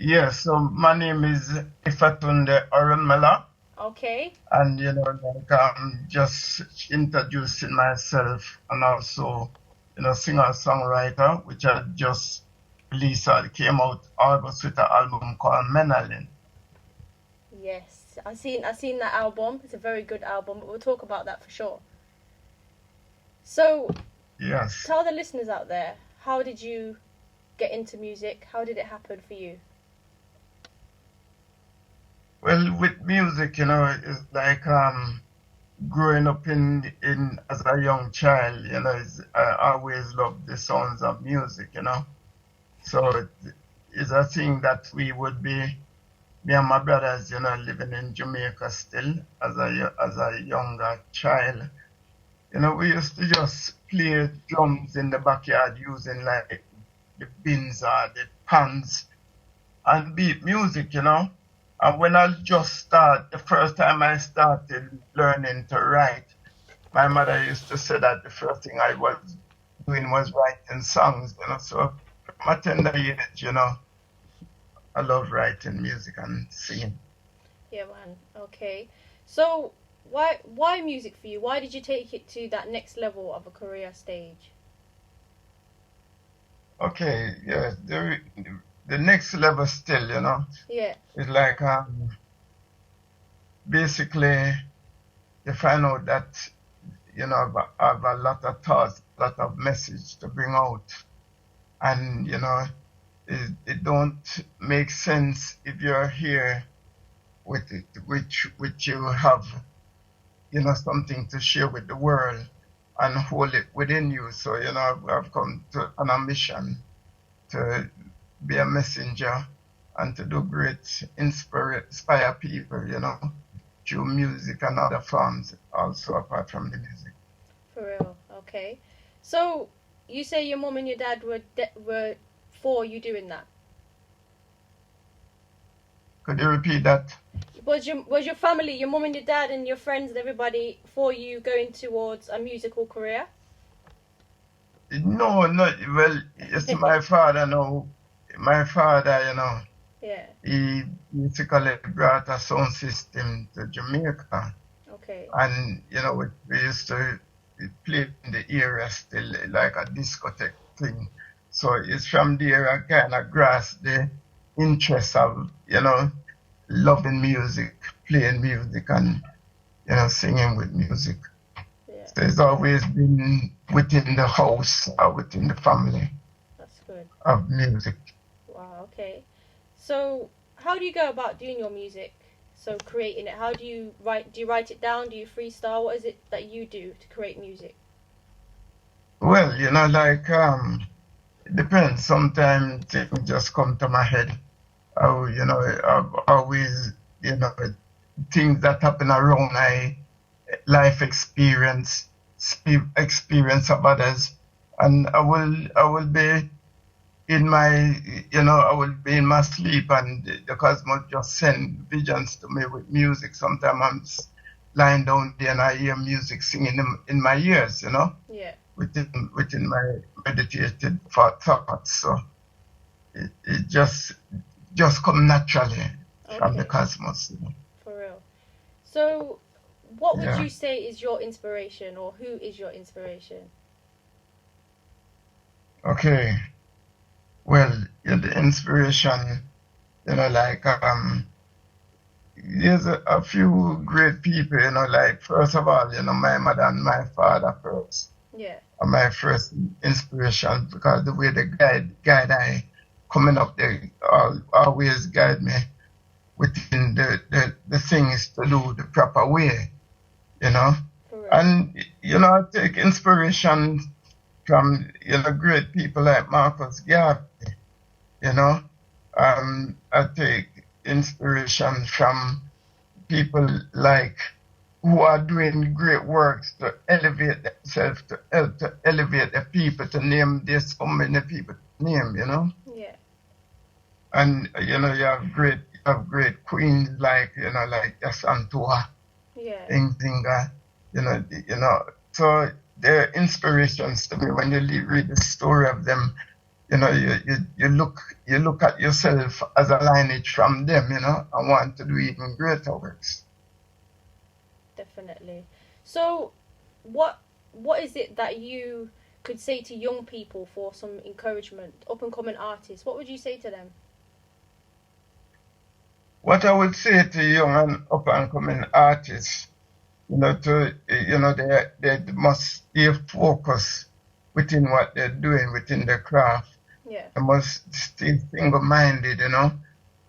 Yes, so my name is Ifatunde Orunmila, Okay. and like I'm just introducing myself, and also, singer-songwriter, which I just released. It came out August with an album called Menalin. Yes. I seen that album. It's a very good album, but we'll talk about that for sure. So, Yes. tell the listeners out there, how did you get into music? How did it happen for you? Well, with music, it's like growing up in as a young child, I always loved the sounds of music. So it's a thing that we would be, me and my brothers, living in Jamaica still as a younger child. We used to just play drums in the backyard using like the bins or the pans and beat music. And when the first time I started learning to write, my mother used to say that the first thing I was doing was writing songs. So from a tender age, I love writing music and singing. Yeah, man. Okay. So, why music for you? Why did you take it to that next level of a career stage? Okay, yeah, the next level still, Yeah. is like basically you find out that I have a lot of thoughts, a lot of message to bring out, and it don't make sense if you're here with it, which you have something to share with the world and hold it within you. So I've come to an ambition to be a messenger and to do great inspire people, through music and other forms also apart from the music. For real. Okay. So, you say your mom and your dad were for you doing that. Could you repeat that? Was your family, your mom and your dad and your friends and everybody for you going towards a musical career? No, no. Well, it's my father now. My father, Yeah. he basically brought a sound system to Jamaica. Okay. And, we used to play in the area still like a discotheque thing. So it's from there I kind of grasped the interest of, loving music, playing music, and, singing with music. Yeah. So it's always been within the house or within the family That's good. of music. Wow. Okay. So, how do you go about doing your music? So, creating it. How do you write? Do you write it down? Do you freestyle? What is it that you do to create music? Well, like it depends. Sometimes things just come to my head. Oh, I've always, things that happen around my life experience of others, and I will be in my, I will be in my sleep, and the cosmos just send visions to me with music. Sometimes I'm lying down there and I hear music singing in my ears, Yeah. within my meditated thoughts. So it just come naturally from the Okay. cosmos. For real. So, what would Yeah. you say is your inspiration, or who is your inspiration? Okay. Well, yeah, the inspiration, like there's a few great people, like first of all, my mother and my father first Yeah. are my first inspiration because the way they guide I coming up, they always guide me within the things to do the proper way, you know. For real. And I take inspiration from great people like Marcus Garvey, you know. I take inspiration from people like who are doing great works to elevate themselves, to help to elevate the people, to name. There's so many people to name. Yeah. And you have great queens like Yasantua, Yeah. Nzinga, so they're inspirations to me when you read the story of them. You you look at yourself as a lineage from them, you know, and want to do even greater works. Definitely. So, what is it that you could say to young people for some encouragement, up and coming artists? What would you say to them? What I would say to young and up and coming artists, you know, they must stay focused within what they're doing within their craft. Yeah. They must stay single-minded, you know,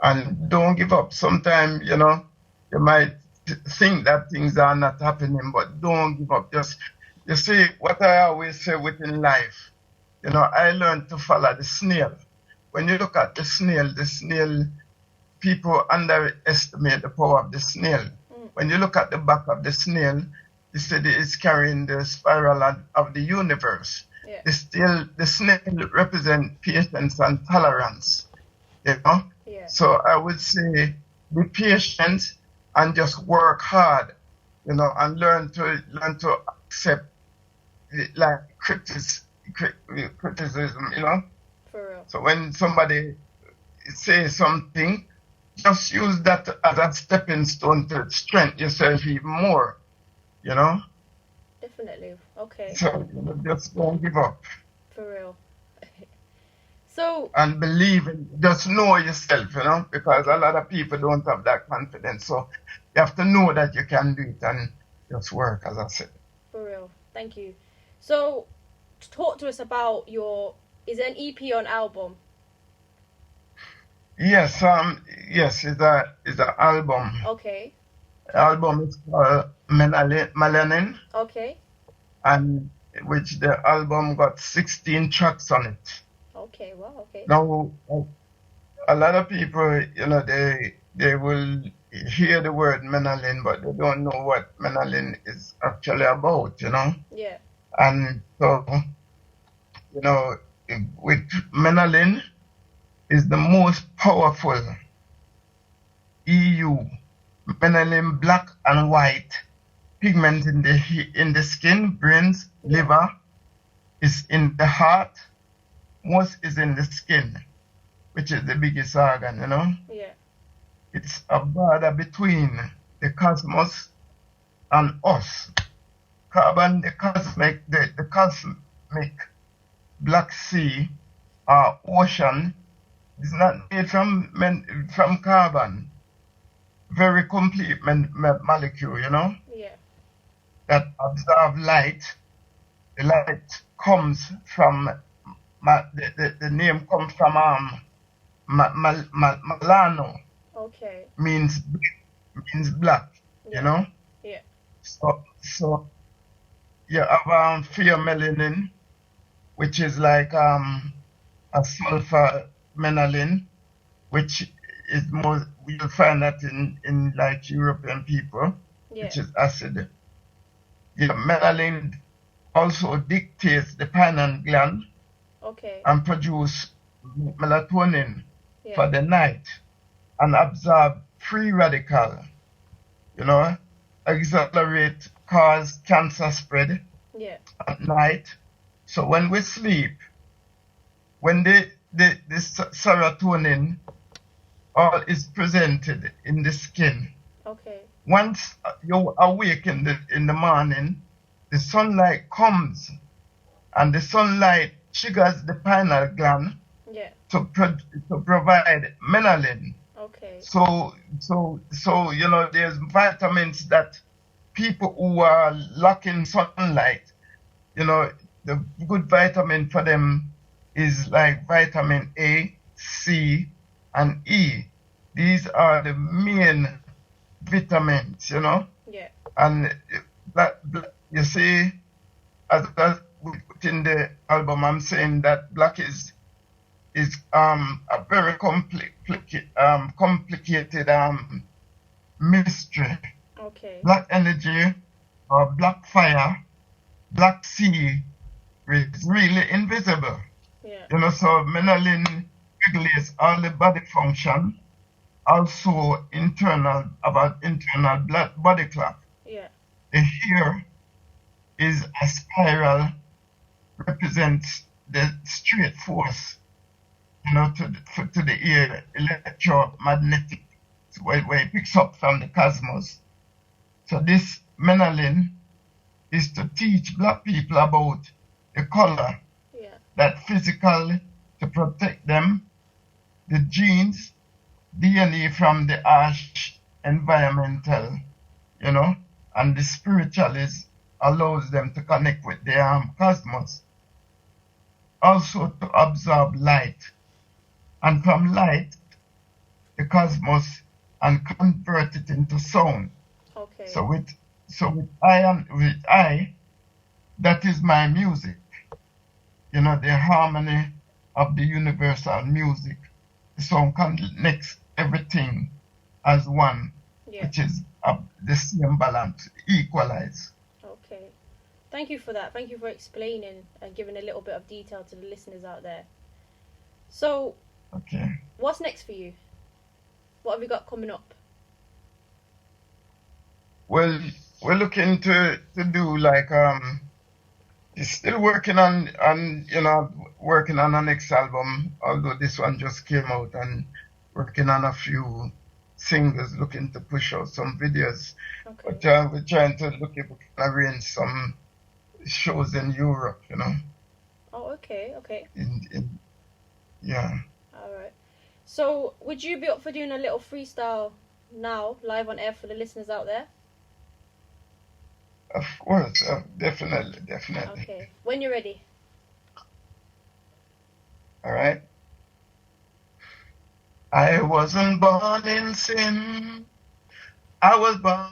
and don't give up. Sometimes, you know, you might think that things are not happening, but don't give up. Just, you see, what I always say within life, you know, I learned to follow the snail. When you look at the snail, people underestimate the power of the snail. When you look at the back of the snail, you see it's carrying the spiral of the universe. Yeah. The snail represents patience and tolerance, you know? Yeah. So I would say be patient and just work hard, you know, and learn to accept like criticism, you know? For real. So when somebody says something, just use that as a stepping stone to strengthen yourself even more, you know? Definitely. Okay. So just don't give up. For real. So. And believe in, just know yourself, you know, because a lot of people don't have that confidence. So you have to know that you can do it and just work, as I said. For real. Thank you. So, talk to us about is it an EP or an album? Yes, it's an album. Okay. The album is called Melanin. Okay. And which the album got 16 tracks on it. Okay, wow, okay. Now, a lot of people, you know, they will hear the word Menalin, but they don't know what Menalin is actually about, you know? Yeah. And so, you know, with Menalin is the most powerful EU, Menalin black and white pigment in the skin, brains, liver, is in the heart, most is in the skin, which is the biggest organ, you know? Yeah. It's a border between the cosmos and us. Carbon, the cosmic Black Sea or ocean is not made from carbon. Very complete molecule, you know? Yeah. That absorb light. The light comes from the name comes from Malano. Okay. Means black, yeah. You know. Yeah. So you have pheomelanin, which is like a sulfur menalin, which is more, you'll find that in like European people, yeah. Which is acid. The menalin also dictates the pineal gland. Okay. And produce melatonin yeah. for the night and absorb free radical, you know, accelerate, cause cancer spread yeah. at night. So when we sleep, when the serotonin all is presented in the skin. Okay. Once you awake in the morning, the sunlight comes, and the sunlight triggers the pineal gland yeah. to provide menalin. Okay. So you know, there's vitamins that people who are lacking sunlight, you know, the good vitamin for them is like vitamin A, C, and E. These are the main vitamins, you know. Yeah. And you see, as within the album, I'm saying that black is a very complicated mystery. Okay. Black energy or black fire, black sea is really invisible. Yeah. You know, so menalin regulates all the body function, also internal body clock. Yeah. The hair is a spiral, represents the straight force. to the ear, electromagnetic, where it picks up from the cosmos. So this Menalin is to teach black people about the color, Yeah. that physical to protect them, the genes, DNA from the harsh environmental, and the spiritualist allows them to connect with the cosmos. Also to absorb light, and from light, the cosmos, and convert it into sound. Okay. So with I, that is my music. The harmony of the universal music. The song connects everything as one, Yeah. which is the same balance, equalize. Okay. Thank you for that. Thank you for explaining and giving a little bit of detail to the listeners out there. So, Okay. what's next for you? What have you got coming up? Well, we're looking to do like still working on our next album, although this one just came out, and working on a few singles, looking to push out some videos. Okay. But we're trying to look if we can arrange some shows in Europe, Oh, okay. Yeah. All right. So, would you be up for doing a little freestyle now, live on air for the listeners out there? Of course, definitely. Okay. When you're ready. All right. I wasn't born in sin. I was born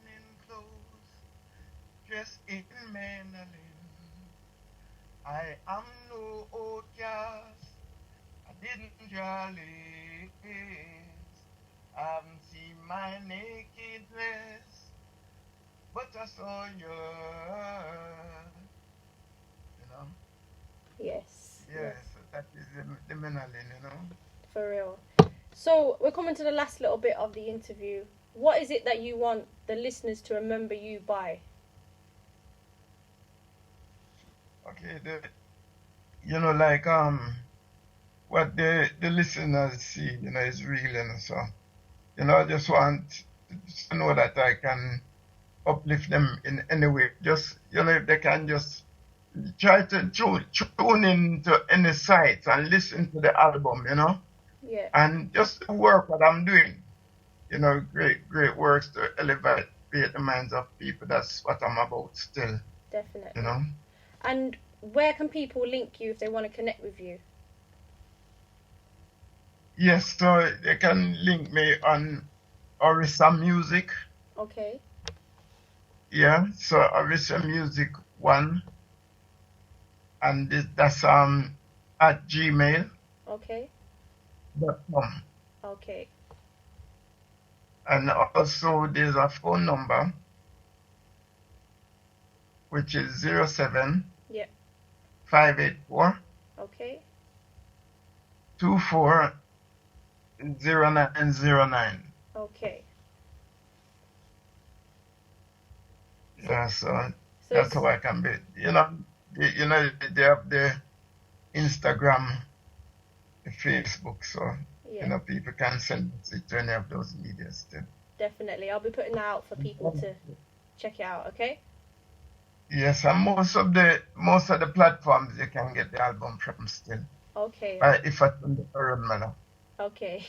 in clothes, dressed in melanin. I am no outcast. I didn't draw lace. I haven't seen my nakedness, but I saw yours. Yes. Yes, that is the melanin, For real. So, we're coming to the last little bit of the interview. What is it that you want the listeners to remember you by? Okay, like what the listeners see, is real, so I just want to know that I can uplift them in any way. Just if they can just try to tune into any site and listen to the album, Yeah. and just work what I'm doing. Great works to elevate the minds of people. That's what I'm about still. Definitely. And where can people link you if they want to connect with you? Yes, so they can link me on Orisa Music. Okay. Yeah, so Orisa Music 1, and that's at gmail.com. Okay. Okay. And also there's a phone number which is 07 Yeah. 584 Okay. 240909. Okay. Yeah, so that's how I can be. They have the Instagram, the Facebook, so yeah. People can send it to any of those medias too. Definitely. I'll be putting that out for people to check it out, okay? Yes, and most of the platforms you can get the album from still. Okay. By Ifatunde Orunmila. Okay.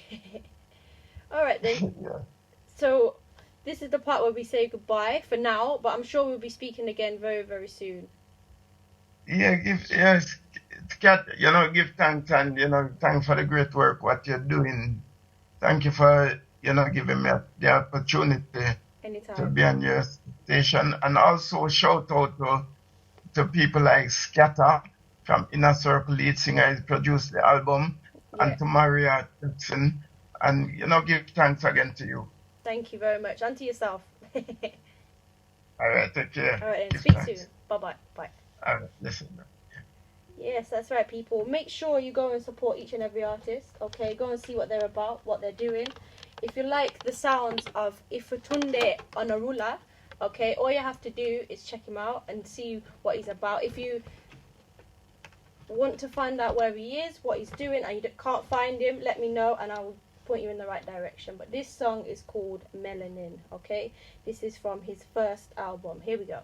Alright then. Yeah. So this is the part where we say goodbye for now, but I'm sure we'll be speaking again very, very soon. Yeah, give thanks, and thanks for the great work what you're doing. Thank you for giving me the opportunity Anytime. to be on your station, and also shout out to people like Scatter from Inner Circle lead singer, who produced the album, and to Maria Jackson, and give thanks again to you. Thank you very much, and to yourself. All right, take care. All right, then. Speak soon. Bye. All right, listen. Yes, that's right, people. Make sure you go and support each and every artist, okay? Go and see what they're about, what they're doing. If you like the sounds of Ifatunde Orunmila, okay, all you have to do is check him out and see what he's about. If you want to find out where he is, what he's doing, and you can't find him, let me know and I will point you in the right direction. But this song is called Melanin, okay? This is from his first album. Here we go.